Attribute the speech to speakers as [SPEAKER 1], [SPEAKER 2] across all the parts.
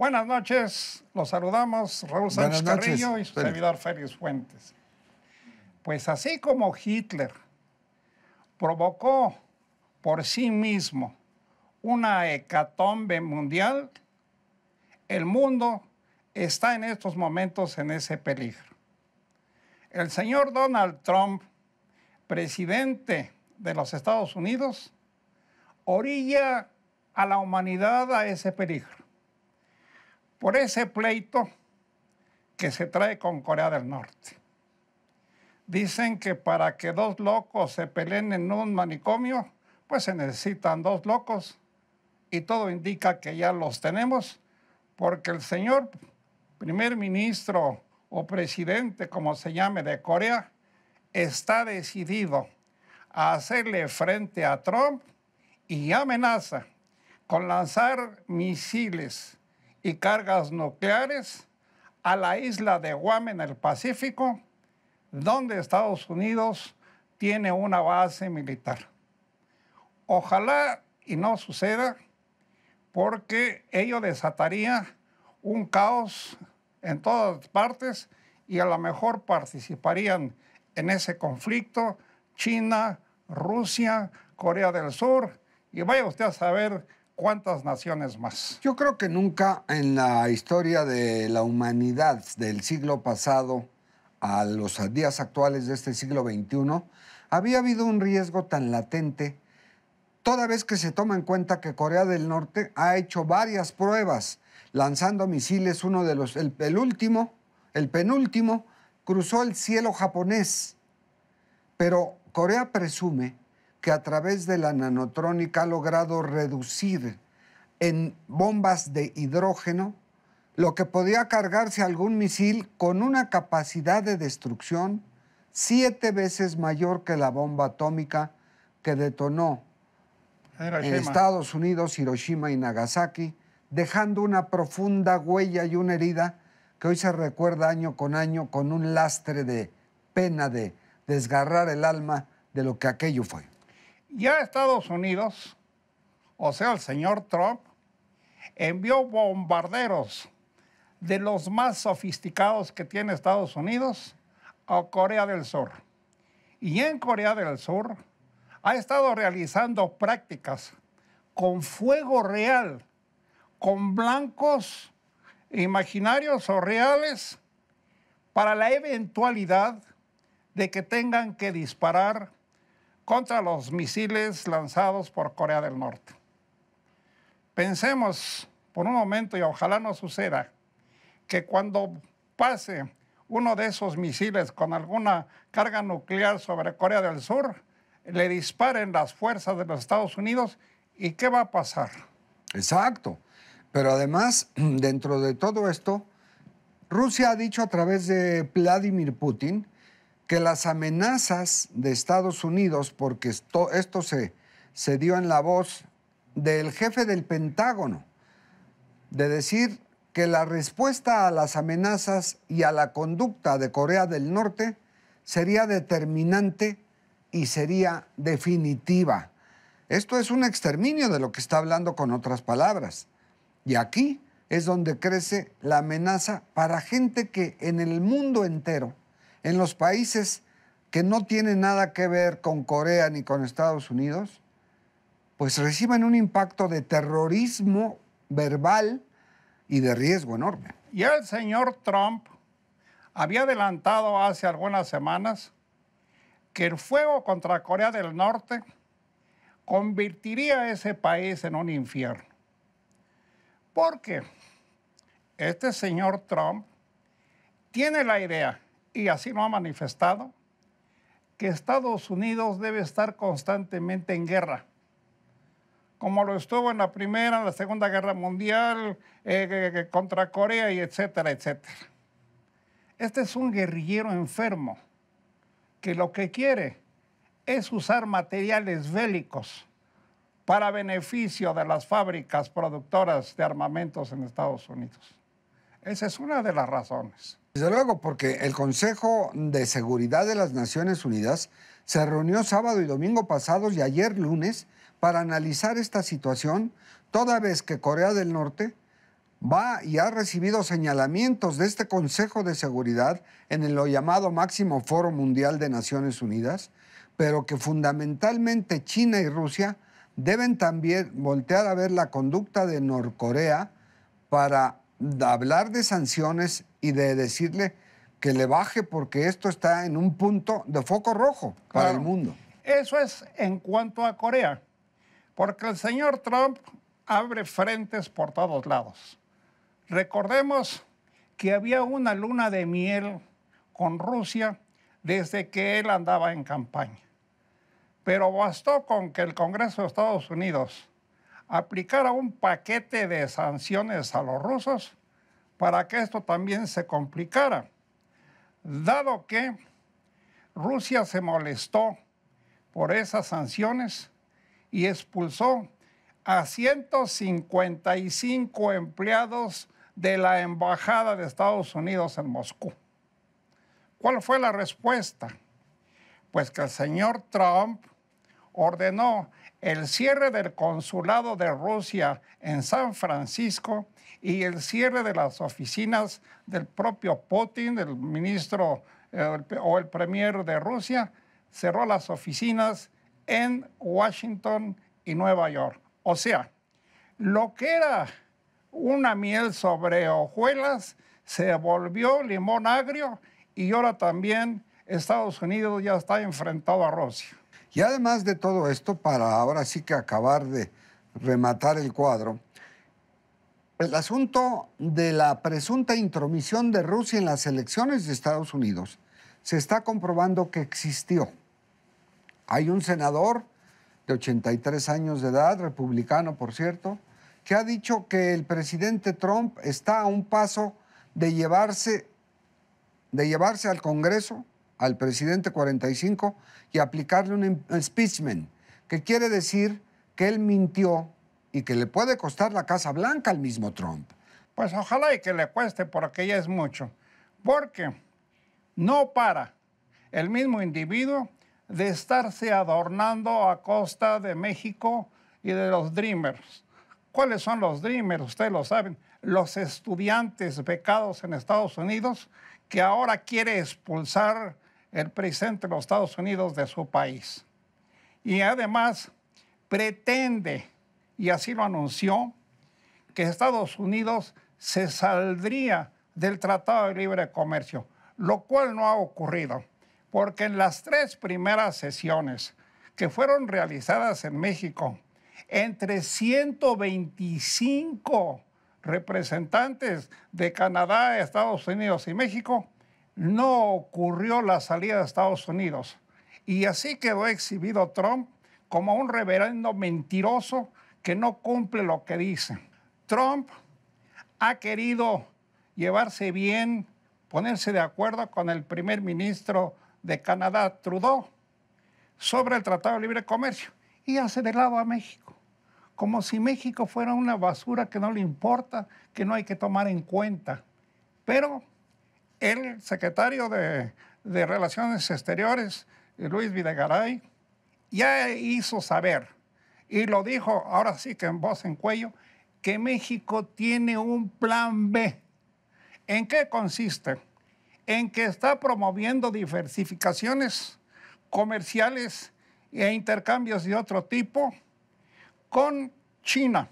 [SPEAKER 1] Buenas noches, los saludamos Raúl Sánchez Carrillo y su servidor Félix Fuentes. Pues así como Hitler provocó por sí mismo una hecatombe mundial, el mundo está en estos momentos en ese peligro. El señor Donald Trump, presidente de los Estados Unidos, orilla a la humanidad a ese peligro. Por ese pleito que se trae con Corea del Norte. Dicen que para que dos locos se peleen en un manicomio, pues se necesitan dos locos. Y todo indica que ya los tenemos, porque el señor primer ministro o presidente, como se llame, de Corea, está decidido a hacerle frente a Trump y amenaza con lanzar misiles y cargas nucleares a la isla de Guam en el Pacífico, donde Estados Unidos tiene una base militar. Ojalá y no suceda, porque ello desataría un caos en todas partes y a lo mejor participarían en ese conflicto China, Rusia, Corea del Sur y vaya usted a saber cuántas naciones más.
[SPEAKER 2] Yo creo que nunca en la historia de la humanidad del siglo pasado a los días actuales de este siglo XXI había habido un riesgo tan latente, toda vez que se toma en cuenta que Corea del Norte ha hecho varias pruebas lanzando misiles. Uno de los, el penúltimo, cruzó el cielo japonés. Pero Corea presume que a través de la nanotrónica ha logrado reducir en bombas de hidrógeno lo que podía cargarse algún misil con una capacidad de destrucción 7 veces mayor que la bomba atómica que detonó en Estados Unidos, Hiroshima y Nagasaki, dejando una profunda huella y una herida que hoy se recuerda año con año con un lastre de pena de desgarrar el alma de lo que aquello fue.
[SPEAKER 1] Ya Estados Unidos, o sea, el señor Trump, envió bombarderos de los más sofisticados que tiene Estados Unidos a Corea del Sur. Y en Corea del Sur ha estado realizando prácticas con fuego real, con blancos imaginarios o reales, para la eventualidad de que tengan que disparar contra los misiles lanzados por Corea del Norte. Pensemos por un momento, y ojalá no suceda, que cuando pase uno de esos misiles con alguna carga nuclear sobre Corea del Sur, le disparen las fuerzas de los Estados Unidos, ¿y qué va a pasar?
[SPEAKER 2] Exacto. Pero además, dentro de todo esto, Rusia ha dicho a través de Vladimir Putin que las amenazas de Estados Unidos, porque esto se dio en la voz del jefe del Pentágono, de decir que la respuesta a las amenazas y a la conducta de Corea del Norte sería determinante y sería definitiva. Esto es un exterminio de lo que está hablando con otras palabras. Y aquí es donde crece la amenaza para gente que en el mundo entero, en los países que no tienen nada que ver con Corea ni con Estados Unidos, pues reciben un impacto de terrorismo verbal y de riesgo enorme.
[SPEAKER 1] Ya el señor Trump había adelantado hace algunas semanas que el fuego contra Corea del Norte convertiría a ese país en un infierno. Porque este señor Trump tiene la idea, y así lo ha manifestado, que Estados Unidos debe estar constantemente en guerra, como lo estuvo en la Primera, en la Segunda Guerra Mundial, contra Corea y etcétera, etcétera. Este es un guerrillero enfermo que lo que quiere es usar materiales bélicos para beneficio de las fábricas productoras de armamentos en Estados Unidos. Esa es una de las razones.
[SPEAKER 2] Desde luego, porque el Consejo de Seguridad de las Naciones Unidas se reunió sábado y domingo pasados y ayer lunes para analizar esta situación, toda vez que Corea del Norte va y ha recibido señalamientos de este Consejo de Seguridad en lo llamado Máximo Foro Mundial de Naciones Unidas, pero que fundamentalmente China y Rusia deben también voltear a ver la conducta de Norcorea para hablar de sanciones y de decirle que le baje porque esto está en un punto de foco rojo para el mundo.
[SPEAKER 1] Eso es en cuanto a Corea, porque el señor Trump abre frentes por todos lados. Recordemos que había una luna de miel con Rusia desde que él andaba en campaña. Pero bastó con que el Congreso de Estados Unidos aplicara un paquete de sanciones a los rusos para que esto también se complicara, dado que Rusia se molestó por esas sanciones y expulsó a 155 empleados de la Embajada de Estados Unidos en Moscú. ¿Cuál fue la respuesta? Pues que el señor Trump ordenó el cierre del consulado de Rusia en San Francisco y el cierre de las oficinas del propio Putin, el ministro o el premier de Rusia, cerró las oficinas en Washington y Nueva York. O sea, lo que era una miel sobre hojuelas se volvió limón agrio y ahora también Estados Unidos ya está enfrentado a Rusia.
[SPEAKER 2] Y además de todo esto, para ahora sí que acabar de rematar el cuadro, el asunto de la presunta intromisión de Rusia en las elecciones de Estados Unidos se está comprobando que existió. Hay un senador de 83 años de edad, republicano por cierto, que ha dicho que el presidente Trump está a un paso de llevarse al Congreso, al presidente 45, y aplicarle un impeachment, que quiere decir que él mintió y que le puede costar la Casa Blanca al mismo Trump.
[SPEAKER 1] Pues ojalá y que le cueste, porque ya es mucho. Porque no para el mismo individuo de estarse adornando a costa de México y de los Dreamers. ¿Cuáles son los Dreamers? Ustedes lo saben. Los estudiantes becados en Estados Unidos que ahora quiere expulsar el presidente de los Estados Unidos de su país. Y además pretende, y así lo anunció, que Estados Unidos se saldría del Tratado de Libre Comercio, lo cual no ha ocurrido, porque en las 3 primeras sesiones que fueron realizadas en México, entre 125 representantes de Canadá, Estados Unidos y México, no ocurrió la salida de Estados Unidos. Y así quedó exhibido Trump como un reverendo mentiroso que no cumple lo que dice. Trump ha querido llevarse bien, ponerse de acuerdo con el primer ministro de Canadá, Trudeau, sobre el Tratado de Libre Comercio y hace de lado a México, como si México fuera una basura que no le importa, que no hay que tomar en cuenta. Pero el secretario de Relaciones Exteriores, Luis Videgaray, ya hizo saber, y lo dijo ahora sí que en voz en cuello, que México tiene un plan B. ¿En qué consiste? En que está promoviendo diversificaciones comerciales e intercambios de otro tipo con China,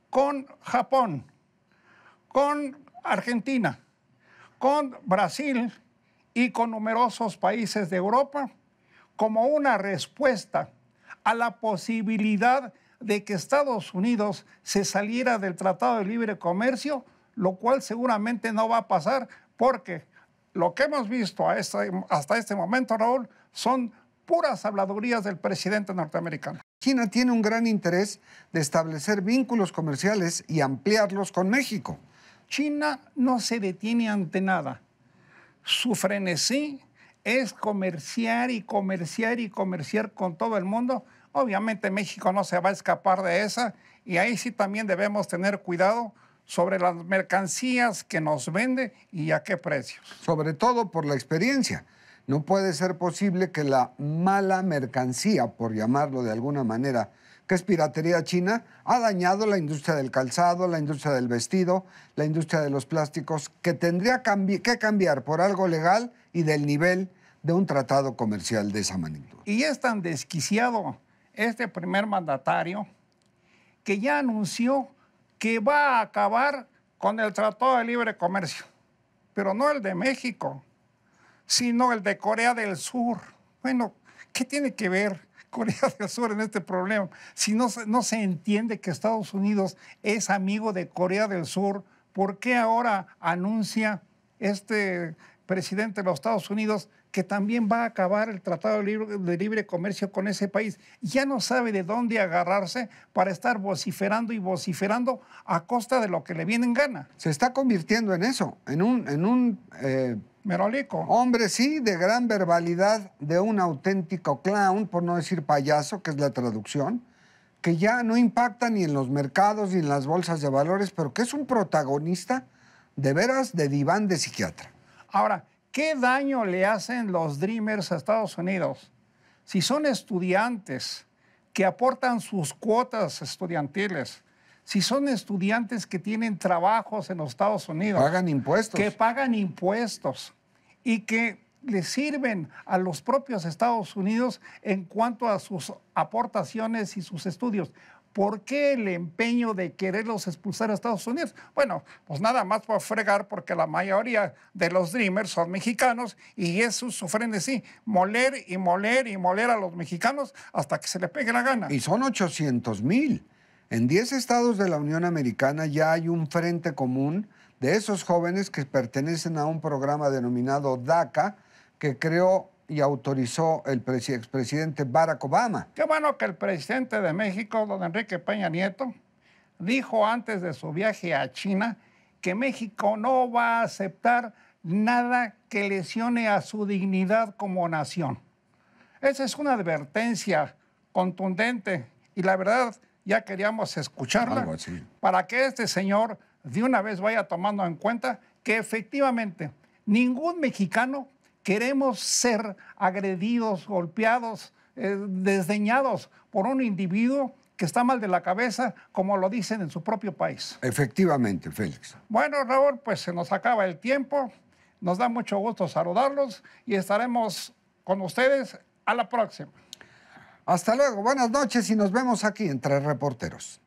[SPEAKER 1] con Japón, con Argentina, con Brasil y con numerosos países de Europa, como una respuesta a la posibilidad de que Estados Unidos se saliera del Tratado de Libre Comercio, lo cual seguramente no va a pasar, porque lo que hemos visto hasta este momento, Raúl, son puras habladurías del presidente norteamericano.
[SPEAKER 2] China tiene un gran interés de establecer vínculos comerciales y ampliarlos con México.
[SPEAKER 1] China no se detiene ante nada. Su frenesí es comerciar y comerciar y comerciar con todo el mundo. Obviamente México no se va a escapar de esa, y ahí sí también debemos tener cuidado sobre las mercancías que nos vende y a qué precios.
[SPEAKER 2] Sobre todo por la experiencia. No puede ser posible que la mala mercancía, por llamarlo de alguna manera, que es piratería china, ha dañado la industria del calzado, la industria del vestido, la industria de los plásticos, que tendría que cambiar por algo legal y del nivel de un tratado comercial de esa magnitud.
[SPEAKER 1] Y es tan desquiciado este primer mandatario que ya anunció que va a acabar con el Tratado de Libre Comercio, pero no el de México, sino el de Corea del Sur. Bueno, ¿qué tiene que ver Corea del Sur en este problema? Si no se entiende que Estados Unidos es amigo de Corea del Sur, ¿por qué ahora anuncia este presidente de los Estados Unidos que también va a acabar el Tratado de Libre Comercio con ese país? Ya no sabe de dónde agarrarse para estar vociferando y vociferando a costa de lo que le viene en gana.
[SPEAKER 2] Se está convirtiendo en eso, en un
[SPEAKER 1] Merolico.
[SPEAKER 2] hombre, sí, de gran verbalidad, de un auténtico clown, por no decir payaso, que es la traducción, que ya no impacta ni en los mercados ni en las bolsas de valores, pero que es un protagonista de veras de diván de psiquiatra.
[SPEAKER 1] Ahora, ¿qué daño le hacen los Dreamers a Estados Unidos? Si son estudiantes que aportan sus cuotas estudiantiles, si son estudiantes que tienen trabajos en los Estados Unidos,
[SPEAKER 2] Pagan impuestos.
[SPEAKER 1] que pagan impuestos y que le sirven a los propios Estados Unidos en cuanto a sus aportaciones y sus estudios. ¿Por qué el empeño de quererlos expulsar a Estados Unidos? Bueno, pues nada más por fregar, porque la mayoría de los Dreamers son mexicanos y eso sufren de sí, moler y moler y moler a los mexicanos hasta que se les pegue la gana.
[SPEAKER 2] Y son 800,000. En 10 estados de la Unión Americana ya hay un frente común de esos jóvenes que pertenecen a un programa denominado DACA, que creó y autorizó el expresidente Barack Obama.
[SPEAKER 1] Qué bueno que el presidente de México, don Enrique Peña Nieto, dijo antes de su viaje a China que México no va a aceptar nada que lesione a su dignidad como nación. Esa es una advertencia contundente y la verdad ya queríamos escucharla para que este señor de una vez vaya tomando en cuenta que efectivamente ningún mexicano queremos ser agredidos, golpeados, desdeñados por un individuo que está mal de la cabeza, como lo dicen en su propio país.
[SPEAKER 2] Efectivamente, Félix.
[SPEAKER 1] Bueno, Raúl, pues se nos acaba el tiempo. Nos da mucho gusto saludarlos y estaremos con ustedes a la próxima.
[SPEAKER 2] Hasta luego, buenas noches y nos vemos aquí entre reporteros.